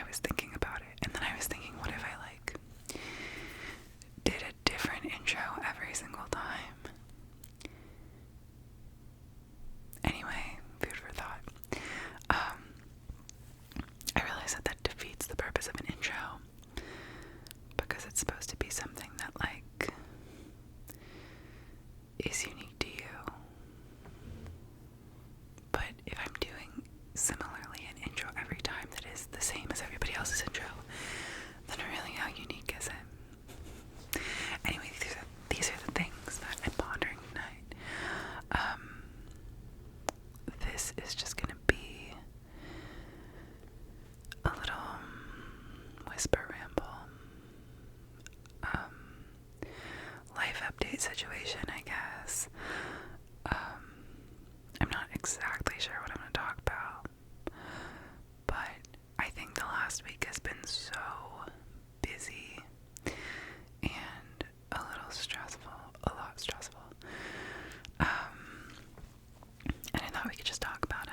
was thinking about it, and then I was thinking, what if I like did a different intro every single time? Anyway, food for thought. I realize that defeats the purpose of an intro, because it's supposed to be something that like is unique to you. But if I'm doing similarly an intro every time that is the same as everybody else's intro, then really, how unique is it? Anyway, these are the things that I'm pondering tonight. This is just gonna be a little whisper ramble, life update situation, I guess. I'm not exactly sure what I'm gonna talk about, but I think the last week has been so busy and a little stressful, a lot stressful. And I thought we could just talk about it,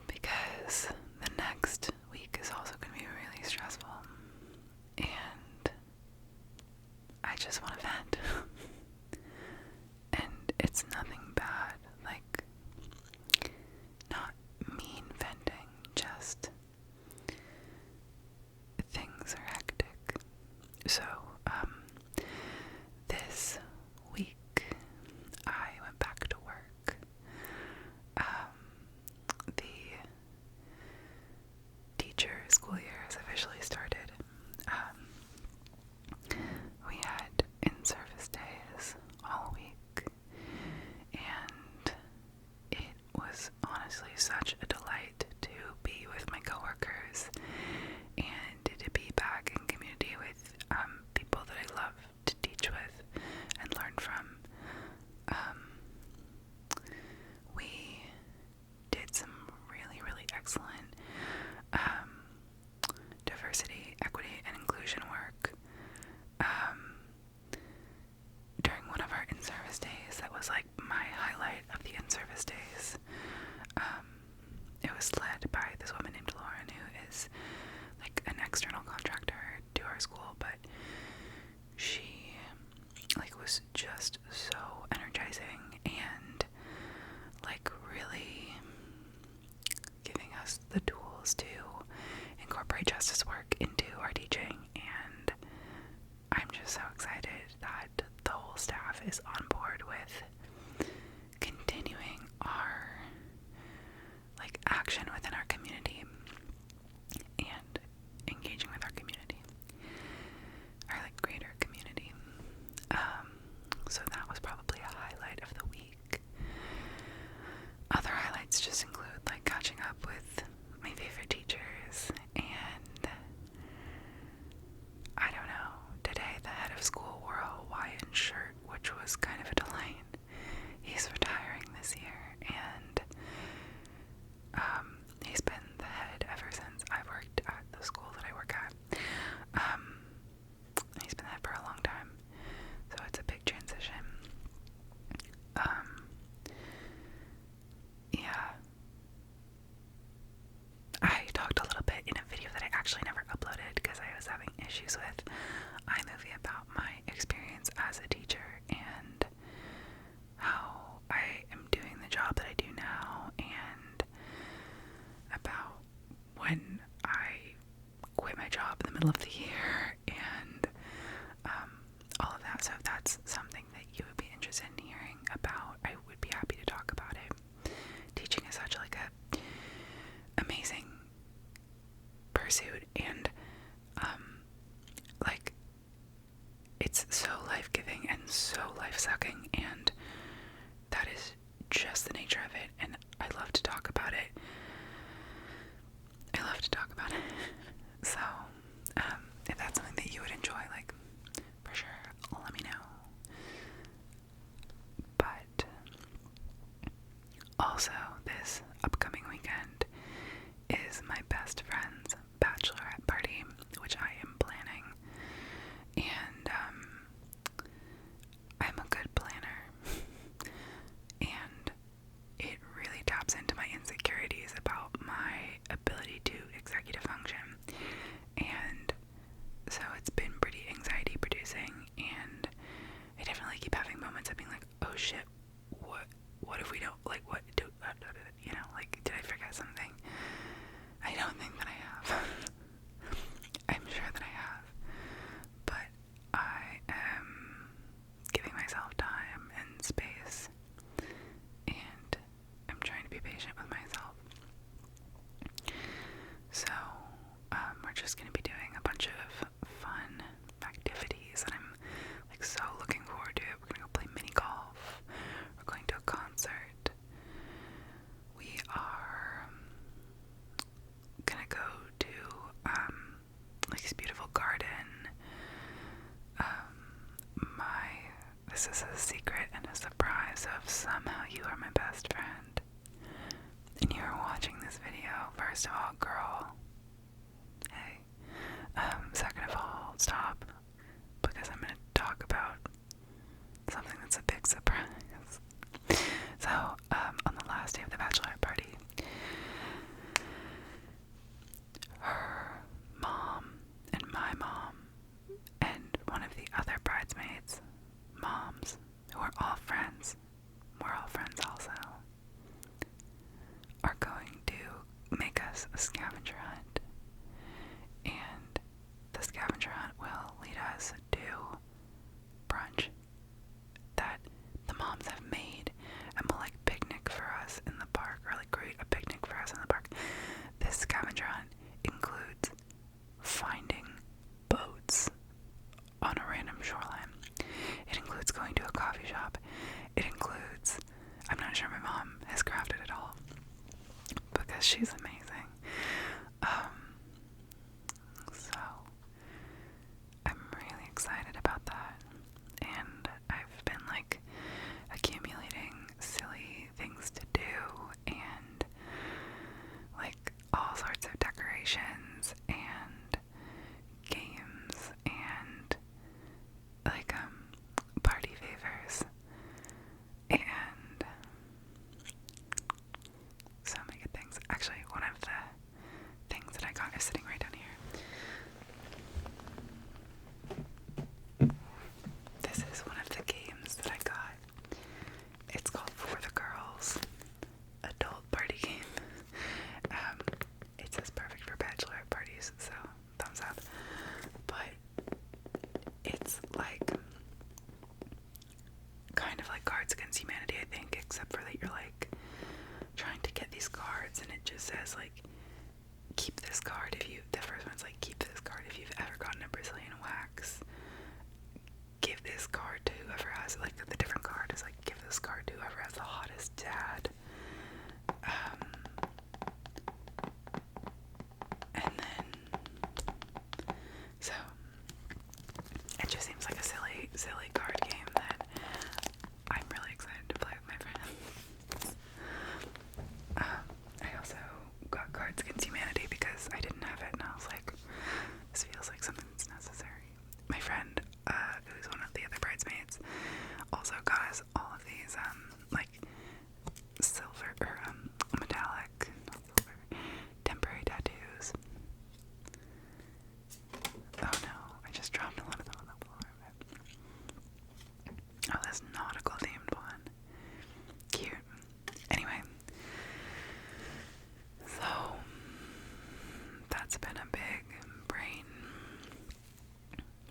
because the next week is also going to be really stressful, and I just want to vent. And it's nothing bad, like, not mean venting, just things are hectic. So, this week I went back to work. The teacher school year has officially started. We had in-service days all week, and it was honestly such a delight to be with my coworkers and to be back in community with people that I love to teach with and learn from. We did some really, really excellent diversity, equity, and inclusion work during one of our in-service days. That was like my highlight of the in-service days. It was led by this woman named Lauren, who is like an external contractor to our school, but she like was just so energizing and like really giving us the tools to incorporate justice work into our teaching, and I'm just so excited that the whole staff is on board with continuing our like action within our community and engaging with our community, our like greater community. So that was probably a highlight of the week. Other highlights just include like catching up with my favorite teachers, and I don't know, today the head of school wore a Hawaiian shirt, which was kind of a delight. He's retiring this year, and he's been the head ever since I've worked at the school that I work at. He's been the head for a long time, so it's a big transition. Yeah. I talked a little bit in a video that I actually never uploaded because I was having issues with iMovie about my experience as a teacher and how I am doing the job that I do now, and about when I quit my job in the middle of the year, and all of that. So if that's something that you would be interested in hearing about, I would be happy to talk about it. Teaching is such like a amazing pursuit, and like it's so life-giving and so life-sucking, and that is just the nature of it, and I love to talk about it. So if that's something that you would enjoy, like, for sure, let me know. But also, this upcoming weekend is my best friend's Bachelorette first of all, girl, hey. Second of all, stop, because I'm going to talk about something that's a big surprise. So, on the last day of the bachelorette party, her mom and my mom and one of the other bridesmaids' moms, who are all friends, we're all friends also, are going to make us a scavenger hunt. And the scavenger hunt will lead us to brunch that the moms have made and will like picnic for us in the park, or like create a picnic for us in the park. This scavenger hunt includes finding boats on a random shoreline. It includes going to a coffee shop. It includes, I'm not sure my mom has crafted it all because she's amazing. So I'm really excited about that, and I've been like accumulating silly things to do and like all sorts of decorations and games and like party favors and so many good things. Actually, one of the things that I got is sitting right down here. This is one of the games that I got. It's called For the Girls, adult party game. It says perfect for bachelorette parties, so thumbs up. But it's like kind of like Cards Against Humanity, I think, except for that you're like trying to get these cards, and it just says like, keep this card if you, the first one's like, keep this card if you've ever gotten a Brazilian wax. Give this card to whoever has, like, the different card is like, give this card to whoever has the hottest dad. And then, so, it just seems like a silly card game that I'm really excited to play with my friends. I also got Cards Against Humanity because I didn't have it, and I was like, this feels like something that's necessary. My friend, who's one of the other bridesmaids, also got us all of these, like, silver, or, metallic, not silver, temporary tattoos. Oh no, I just dropped a lot of them on the floor. Oh, this nautical themed one. Cute. Anyway, so that's been a big brain,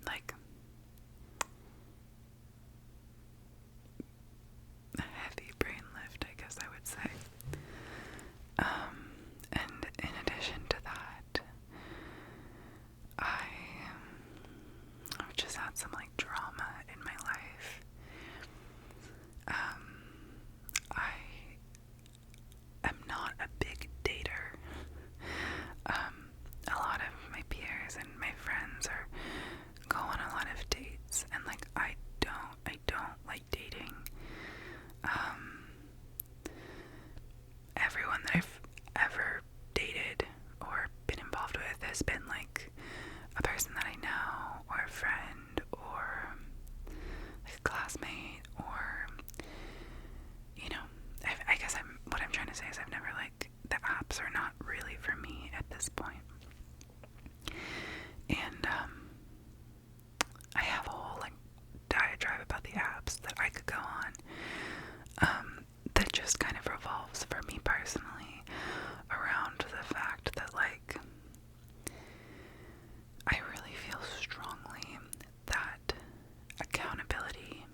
like, a heavy brain lift, I guess I would say. And in addition to that, I've just had some like drama in my life. I am not a big dater. A lot of my peers and my friends go on a lot of dates, and like I don't like dating. Everyone that I've ever dated or been involved with has been like a person that I know, or a friend, or like a classmate, or, you know, I guess what I'm trying to say is I've never, like, the apps are not really for me at this point. And I have a whole like diatribe about the apps that I could go on, that just kind of revolves for me personally around the fact that, like, I really feel strongly that accountability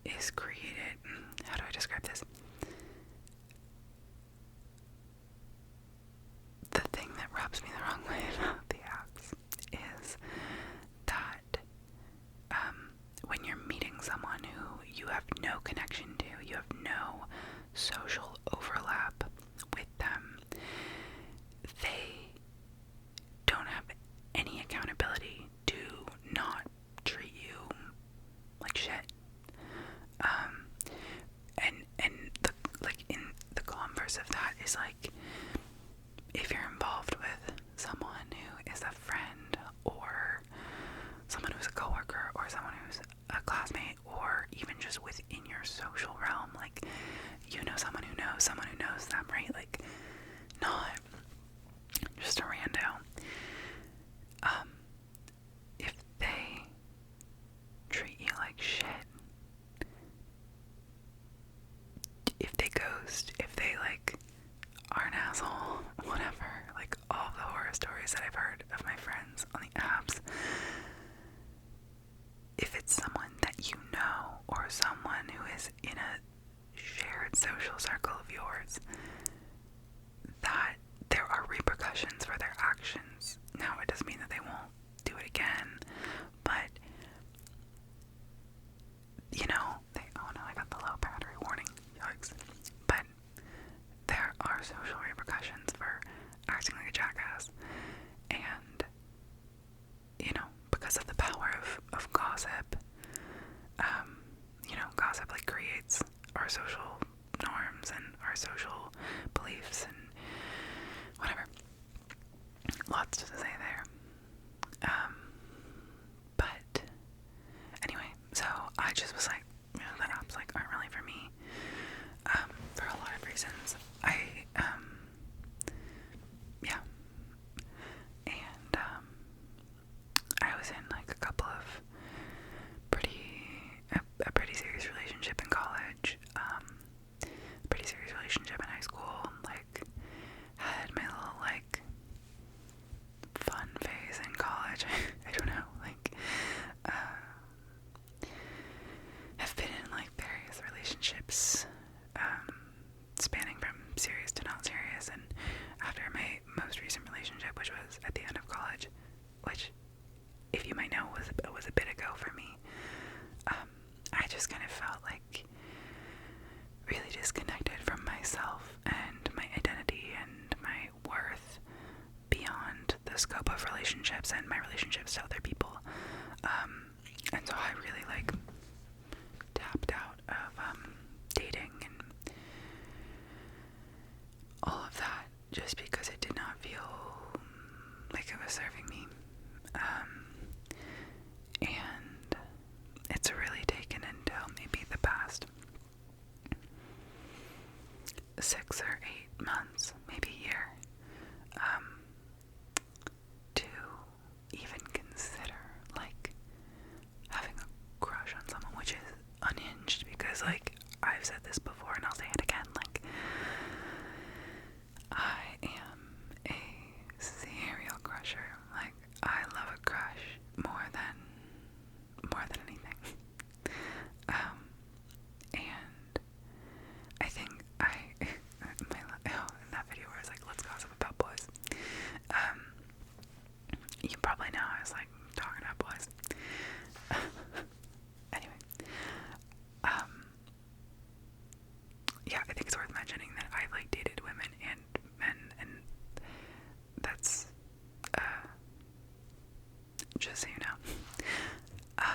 is created. How do I describe this? The thing that rubs me the wrong way about the apps is that when you're meeting someone who you have no connection to, you have no social overlap with them, they don't have any accountability to not treat you like shit. And the, like, in the converse of that is like, if you're involved with someone who is a friend, or someone who's a coworker, or someone who's a classmate, or even just within your social realm, like, you know someone who knows them, right? Like, not just a rando. If they treat you like shit, if they ghost, if they, like, are an asshole, whatever, like, all the horror stories that I've heard of my friends on the apps, if it's someone that you know, or someone who is in a shared social circle of yours, that there are repercussions for their actions. Now, it doesn't mean that they won't do it again, but, you know, oh no, I got the low battery warning, yikes. But there are social repercussions for acting like a jackass, and, you know, because of the power of gossip, you know, gossip, like, creates our social norms and our social beliefs and whatever. Lots to say there. But anyway, so I just was like, you know, the apps, like, aren't really for me, for a lot of reasons. Yeah. And, I was in, like, a couple of a pretty serious relationship in college, pretty serious relationship in high school, like, had my little, like, fun phase in college. I don't know, like, have been in, like, various relationships, spanning from serious to not serious, and after my most recent relationship, which was at the end of college, which, if you might know, was a bit ago for me, I just kind of felt like really disconnected from myself and my identity and my worth beyond the scope of relationships and my relationships to other people. And so I really, like, tapped out of dating and all of that, just because it did not feel like it was serving me. And it's really taken until maybe the past 6 or 8 months, maybe a year, to even consider, like, having a crush on someone, which is unhinged, because, like, I've said this before and I'll say it again, like, I am a serial crusher. Like, I love a crush more than anything. And I think in that video where I was like, let's gossip about boys, you probably know I was, like, talking about boys. Anyway, yeah, I think it's worth mentioning that I've, like, dated women and men, and that's, just so you know. I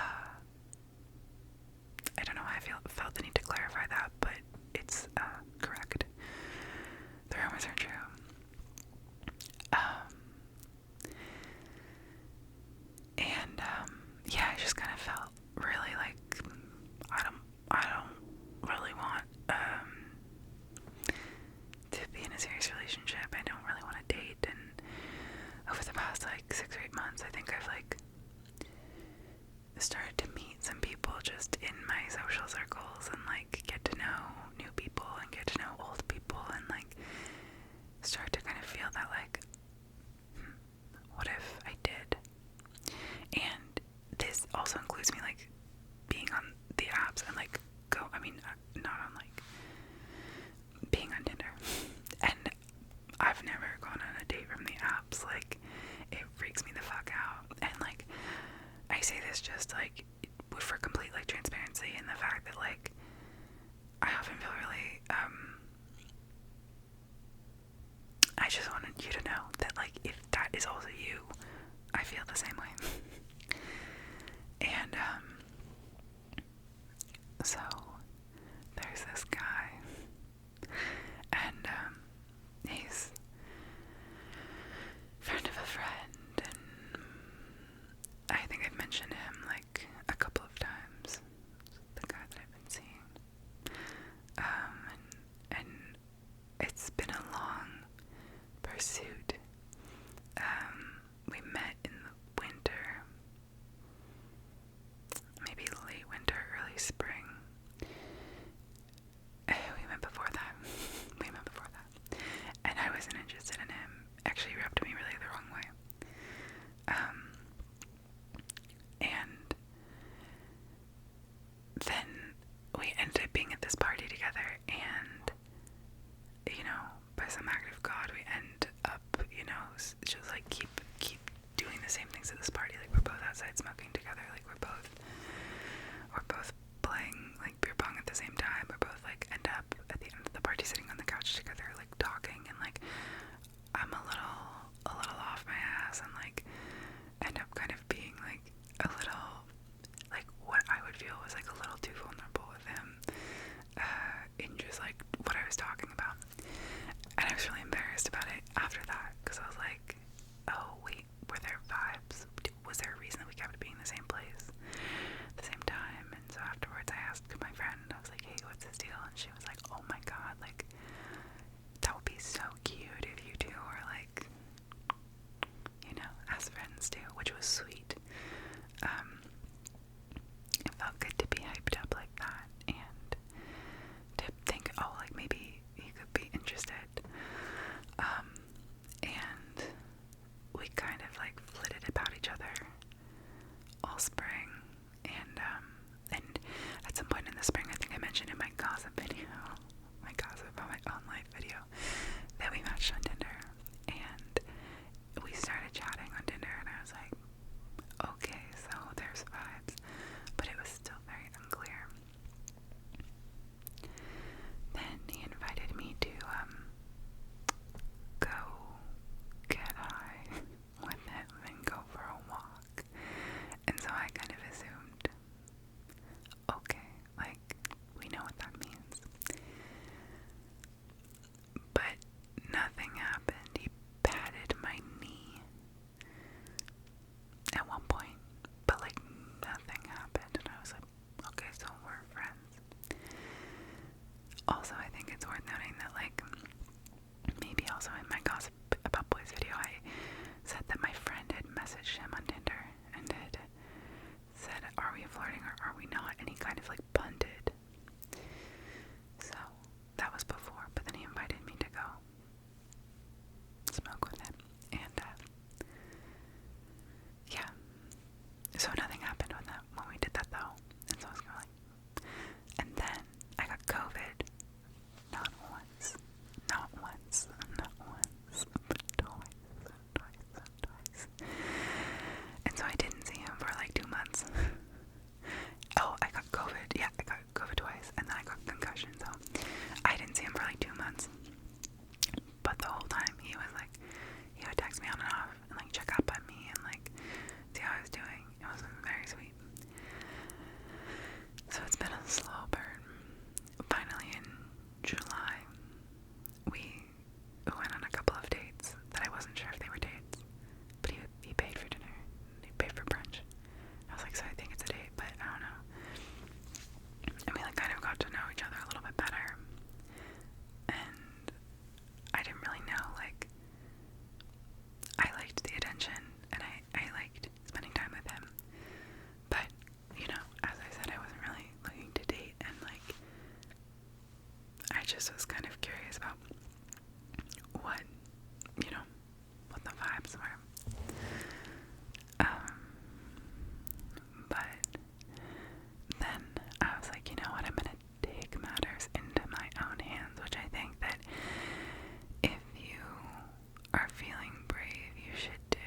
don't know why I felt the need to clarify that, but it's, correct. The rumors are true. And, yeah, I just kind of felt really like, I don't really want, to be in a serious relationship. I don't really want to date, and over the past, like, 6 or 8 months, I think I've, like, started to meet some people just in my social circles, and, like, get to know new people and get to know old people, and, like, start to kind of feel that, like, what if I did? And this also includes me, like, being on the apps and, like, not on, like, being on Tinder. And I've never gone on a date from the apps. Like, it freaks me the fuck out. And, like, I say this just, like, for complete, like, transparency, and the fact that, like, I often feel really, I just wanted you to know that, like, if that is also you, I feel the same way. And, so, there's this guy, and, he's wasn't interested in him. Actually rubbed me really the wrong way. And then we ended up being at this party together, and, you know, by some act of God, we end up, you know, just like keep doing the same things at this party. Like, we're both outside smoking together. Like, we're both playing like beer pong at the same time. We're both like end up at the end of the party sitting on the couch together, like talking, and like I'm a little off my ass, and like end up kind of being like a little, like, what I would feel was like a little too vulnerable with him, in just like what I was talking about. And I was really embarrassed about it after that, because I was like, oh wait, were there vibes? Was there a reason that we kept being in the same place at the same time? And so afterwards I asked my friend, I was like, hey, what's this deal? And she was like, oh my god, like, that would be so cute if you two were like, you know, as friends do, which was sweet. It felt good to be hyped up like that, and to think, oh, like, maybe he could be interested. And we kind of like flitted about each other all spring, and at some point in the spring, I think I mentioned in my gossip about my own life video, that we matched on Tinder, and we started chatting on Tinder, and I was like, okay, so there's vibes, but it was still very unclear. Then he invited me to go get high with him and go for a walk, and so I kind of assumed, okay, like, we know what that means. But nothing happened. He patted my knee at one point, but like nothing happened, and I was like, okay, so we're friends. Also, I think it's worth noting that, like, maybe also in my gossip about boys video, I said that my friend had messaged him on Tinder and had said, are we flirting or are we not? And he kind of like punted. So that was before, but then he invited me to go smoke with him, and yeah, so nothing happened when we did that though, and so I was kind of like, and then I got COVID, not once, but twice, and so I didn't see him for like 2 months. Oh, I got COVID, yeah, I got COVID twice, and then I got concussion, so I didn't see him for like 2 months. But the whole time he would text me on and off and like check up on me and like see how I was doing. It was very sweet. So it's been a slow burn. Finally in July, we went on a couple of dates that I wasn't sure if they were dates, but he paid for dinner. He paid for brunch. I was like, so I think it's a date, but I don't know. And we like kind of got to know each other a little bit better. And I didn't really know, like, I liked the attention, and I liked spending time with him, but, you know, as I said, I wasn't really looking to date, and, like, I just was kind of curious about what, you know, what the vibes were. But then I was like, you know what, I'm gonna take matters into my own hands, which I think that if you are feeling brave, you should do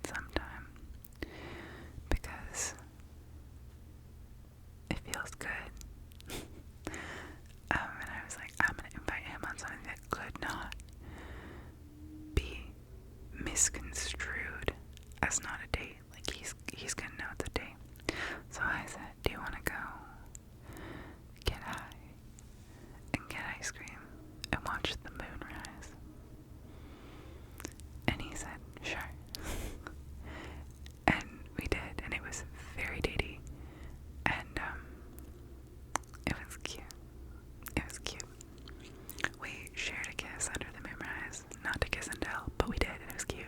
sometime, because it feels good. And I was like, I'm gonna invite him on something that could not be misconstrued as not a date. Like, he's gonna know it's a date. So I said, do you want to go get high and get ice cream and watch the moon rise? And he said, sure. And we did, and it was very datey, and it was cute. It was cute. We shared a kiss under the moonrise, not to kiss and tell, but we did, and it was cute.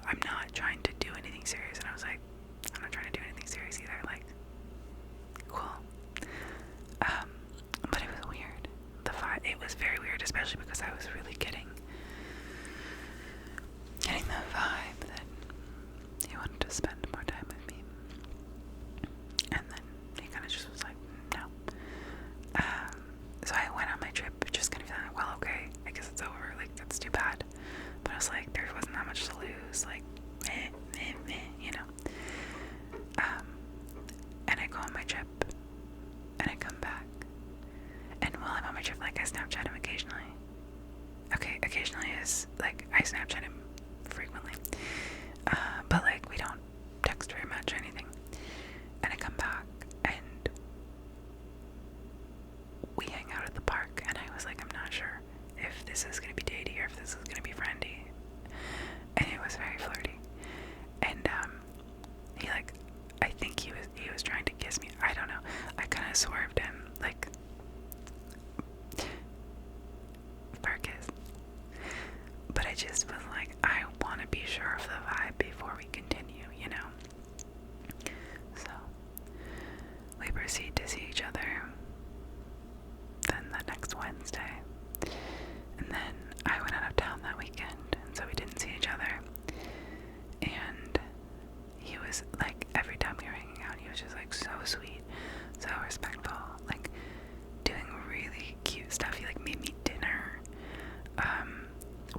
I'm not trying to do anything serious. And I was like, I'm not trying to do anything serious either. Like, cool. But it was weird. It was very weird, especially because I was really getting the vibe that he wanted to spend more time with me. And then he kind of just was like, no. So I went on my trip just kind of feeling like, well, okay, I guess it's over. Like, that's too bad. But I was like, there wasn't that much to lose. Like, you know. And I go on my trip, and I come back. And while I'm on my trip, like, I Snapchat him occasionally. Okay, occasionally is, like, I Snapchat him frequently. But, like, we don't text very much or anything. And I come back, and we hang out at the park, and I was like, I'm not sure if this is going to be datey or if this is going to be friendy. And it was very flirty. And, he, like, I think he was trying to kiss me. I don't know. I kind of swerved him, like, for a kiss. But I just was like, I want to be sure of the vibe before we continue, you know? So, we proceed to see each other then the next Wednesday. And then I went out of town that weekend, and so we didn't see each other. And he was, like, every time we were hanging out, he was just, like, so sweet, so respectful, like, doing really cute stuff. He, like, made me dinner.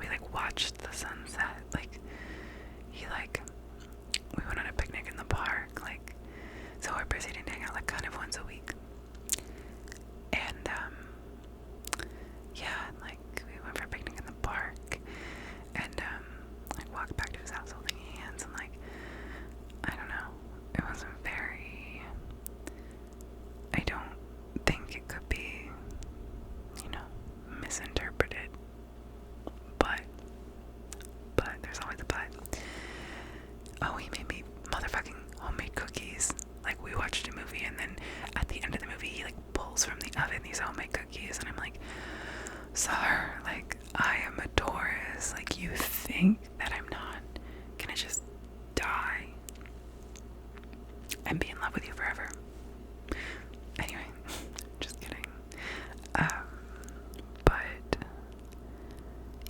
We, like, watched the sunset. Like, he, like, we went on a picnic in the park, like, so we're proceeding to hang out, like, kind of once a week. And, yeah, like, we went for a picnic in the park, and, like, walked back to his house holding hands, and, like, I don't know, it wasn't very, I don't think it could be, you know, misinterpreted, but there's always a but. Oh, he made me motherfucking homemade cookies. Like, we watched a movie, and then at the end of the movie, he, like, pulls from the oven these homemade cookies, and I'm like, sir, like, I am a Taurus. Like, you think that I'm not gonna just die and be in love with you forever? Anyway, just kidding. But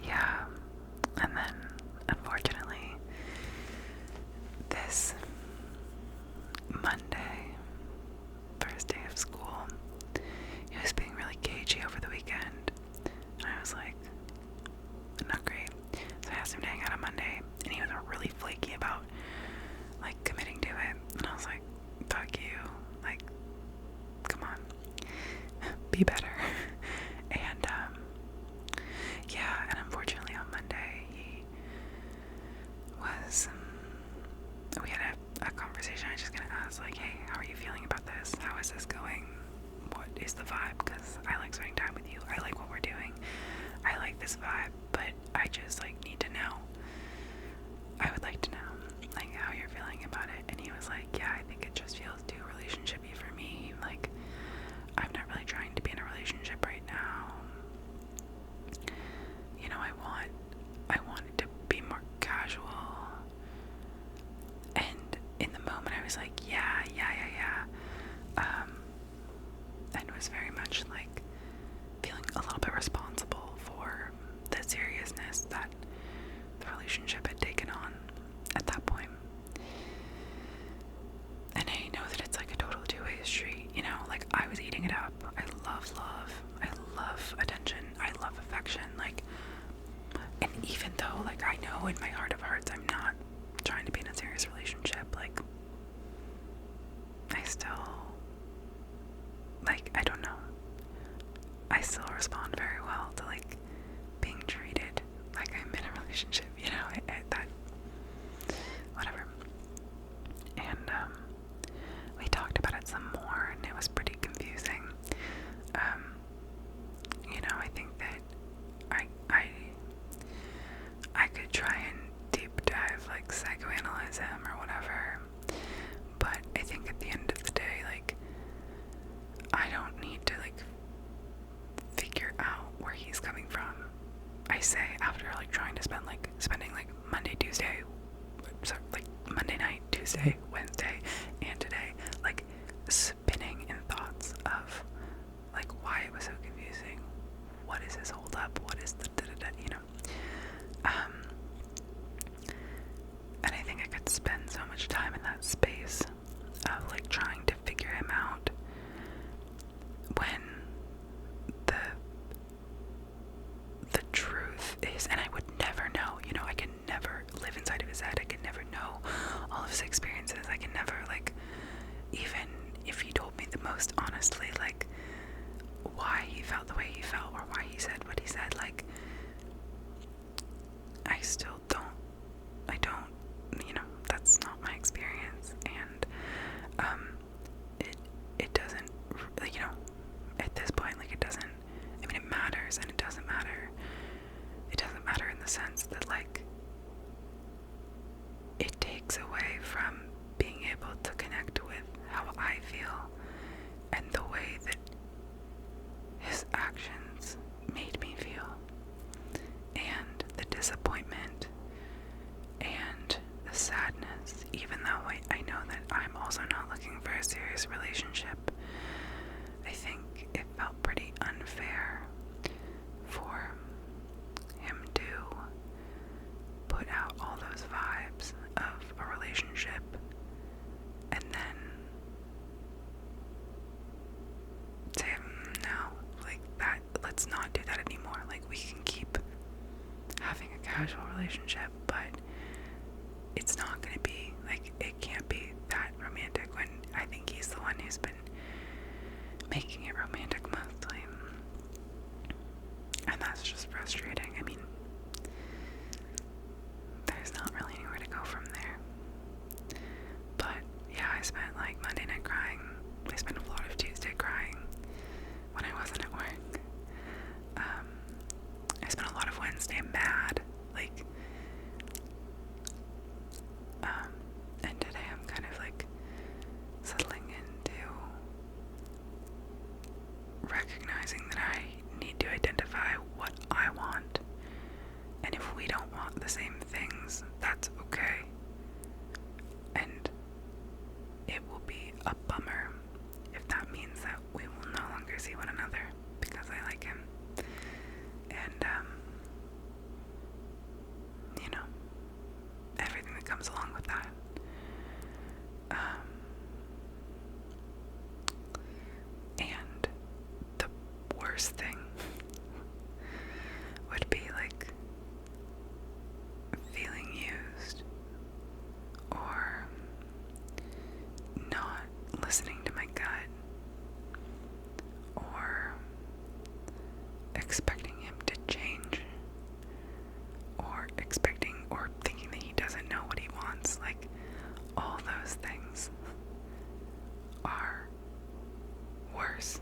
yeah, and then unfortunately, this Monday, first day of school, he was being really cagey over the weekend, and I was like, not great. So I asked him to hang out on Monday, and he was really flaky about, like, committing to it, and I was like, fuck you, like, come on, be better. And yeah, and unfortunately on Monday we had a conversation. I just gonna ask, like, hey, how are you feeling about this? How is this going? What is the vibe? Because I like spending time with you. I like what we're doing. I like this vibe, but I just, like, need to know. I would like to know, like, how you're feeling about it. And he was like, yeah, I think it just feels too relationship-y for me. Like, I'm not really trying to be in a relationship right now. You know, I want it to be more casual. And in the moment I was like, yeah. And it was very much like feeling a little bit responsible for the seriousness that the relationship had taken on at that point. And I know that it's like a total two-way street, you know, like, I was eating it up. I love love. I love attention. I love affection. Like, and even though, like, I know in my heart of hearts I'm not trying to be in a serious relationship, like, I still, like, I don't know. I still respond very well to, like, being treated like I'm in a relationship, you know, that, whatever. And, we talked about it some more, and it was pretty confusing. You know, I think that I could try and deep dive, like, psychoanalyze him or whatever, but I think at the end of the day, like, I don't need to, like, figure out where he's coming after like trying to spending like Monday, Tuesday, sorry, like Monday night, Tuesday, Wednesday, and today, like spinning in thoughts of like why it was so confusing. What is this hold up? What is the you know? And I think I could spend so much time in that space of like trying to figure him out when the truth is, and I would never know, you know, I can never live inside of his head, I can never know all of his experiences, I can never, like, even if he told me the most honestly, like, why he felt the way he felt, or why he said what he said, like, I don't, you know, that's not my experience, and, it doesn't, you know, at this point, like, it doesn't, I mean, it matters, and it doesn't matter in the sense that, like, it takes away from being able to connect with how I feel, and the way that his actions made me feel, and the disappointment, and the sadness, even though I know that I'm also not looking for a serious relationship. I think it felt pretty unfair for him to put out all those vibes of a relationship and then say, no, like that, let's not do that anymore. Like, we can keep having a casual relationship, but it's not gonna be, like, it can't be that romantic when I think he's the one who's been making it romantic mostly. And that's just frustrating. I mean, there's not really anywhere to go from there. But yeah, I spent like Monday night crying. I spent a lot of Tuesday crying when I wasn't at work. I spent a lot of Wednesday mad. Like, and today I'm kind of like settling into recognizing that I need to identify what I want, and if we don't want the same things, that's okay, and it will be a bummer if that means that we will no longer see one another because I like him, and you know, everything that comes along with that. And the worst thing would be like feeling used or not listening to my gut or expecting him to change or expecting or thinking that he doesn't know what he wants. Like, all those things are worse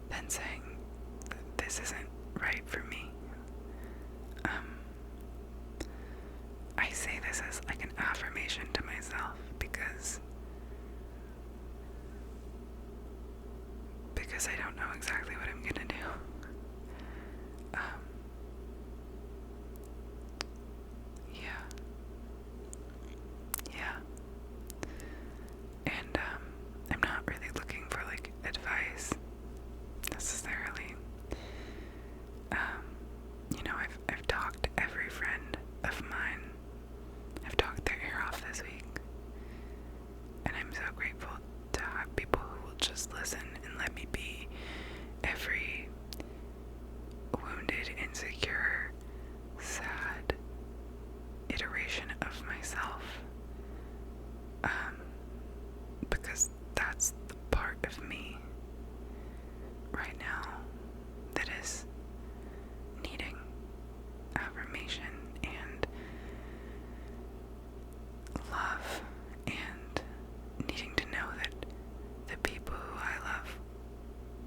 than saying that this isn't right for me. I say this as like an affirmation to myself because I don't know exactly what I'm gonna do. Yeah. And I'm not really looking for like advice necessarily. You know, I've talked to every friend of mine. I've talked their ear off this week. And I'm so grateful to have people who will just listen and let me be every wounded, insecure, sad iteration of myself. Because that's the part of me right now that is needing affirmation and love, and needing to know that the people who I love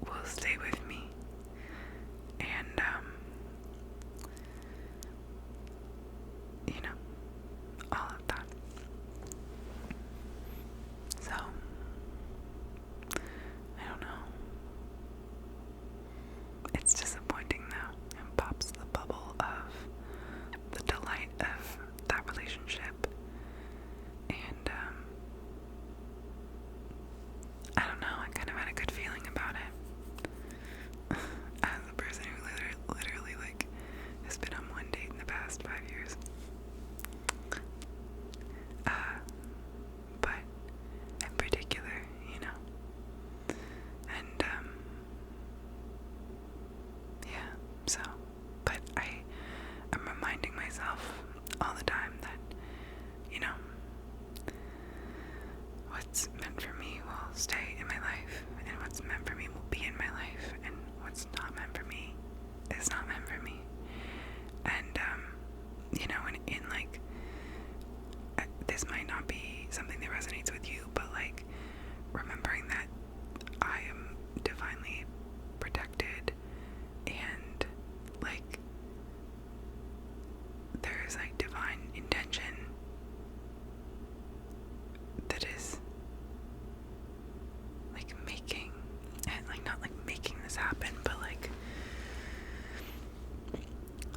will stay with me, and you know, all of that. So I don't know. myself all the time that, you know, what's meant for me will stay in my life, and what's meant for me will be in my life, and what's not meant for me is not meant for me. And, you know, in like, this might not be something that resonates with you, but like, remembering that I am divinely protected, and like, there's like divine intention that is like making, and like not like making this happen, but like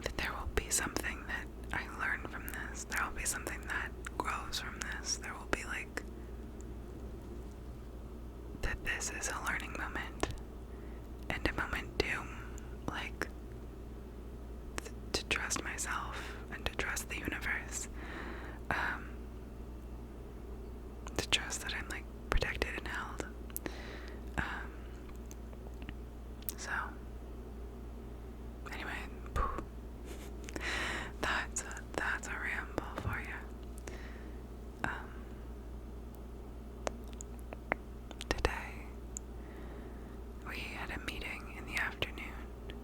that there will be something that I learn from this, there will be something that grows from this, there will be like that this is a learning moment, and a moment to like to trust myself and to trust the universe, to trust that I'm like protected and held. So anyway, that's a ramble for you. Today we had a meeting in the afternoon,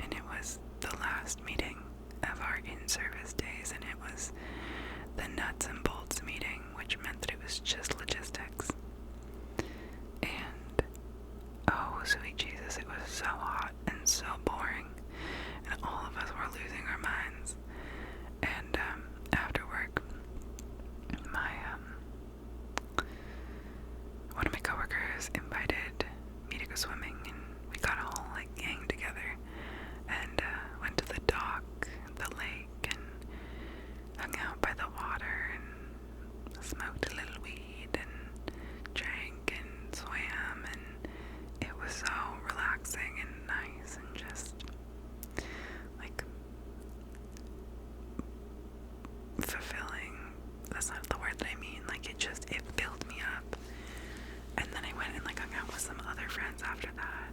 and it was the last meeting of our in-service days, and it was the nuts and bolts meeting, which meant that it was just logistics. And oh, sweet Jesus, it was so hot and so boring, and all of us were losing our minds. And after work, one of my coworkers invited me to go swimming, and we got a whole like gang together and went to the dock, the lake, and hung out by the water and smoked a little weed and drank and swam, and it was so relaxing and nice and just like fulfilling. That's not the word that I mean. Like it filled me up. And then I went and like hung out with some other friends after that.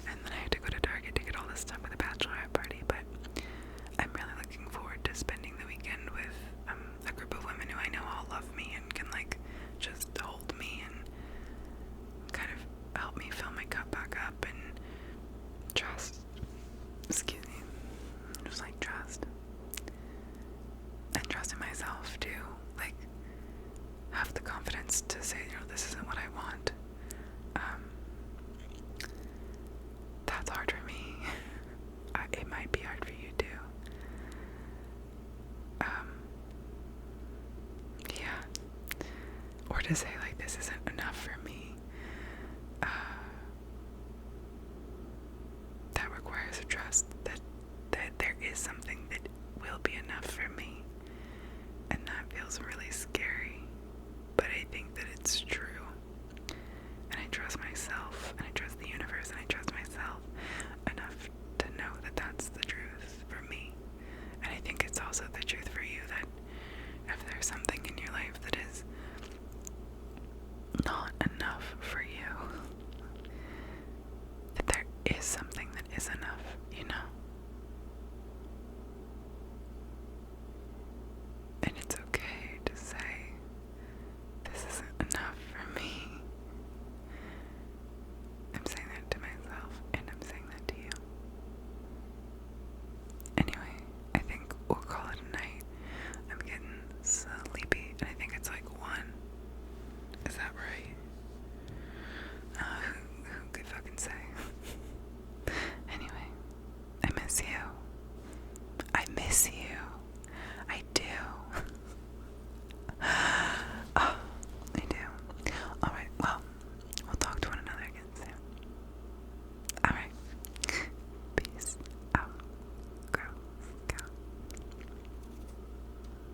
And then I had to go to Target to get all this stuff for the Bachelorette party. But I'm really looking forward to spending the weekend with a group of women who I know all love me and can like just hold me and kind of help me fill my cup back up and trust. Excuse me. Just like trust. And trust in myself too. Like have the confidence to say, you know, this isn't what I want. That's hard for me. It might be hard for you too. Yeah. Or to say like this isn't enough for me. That requires a trust that there is something that will be enough for me. And that feels really scary. But I think that it's true. And I trust myself, and I trust the universe, and I trust myself enough to know that that's the truth for me. And I think it's also the truth for you, that if there's something in your life that is not enough for you, that there is something that is enough, you know? And it's okay to say, this isn't enough for me. I'm saying that to myself, and I'm saying that to you. Anyway, I think we'll call it a night. I'm getting sleepy, and I think it's like 1. Is that right? Who could fucking say? Anyway, I miss you. I miss you.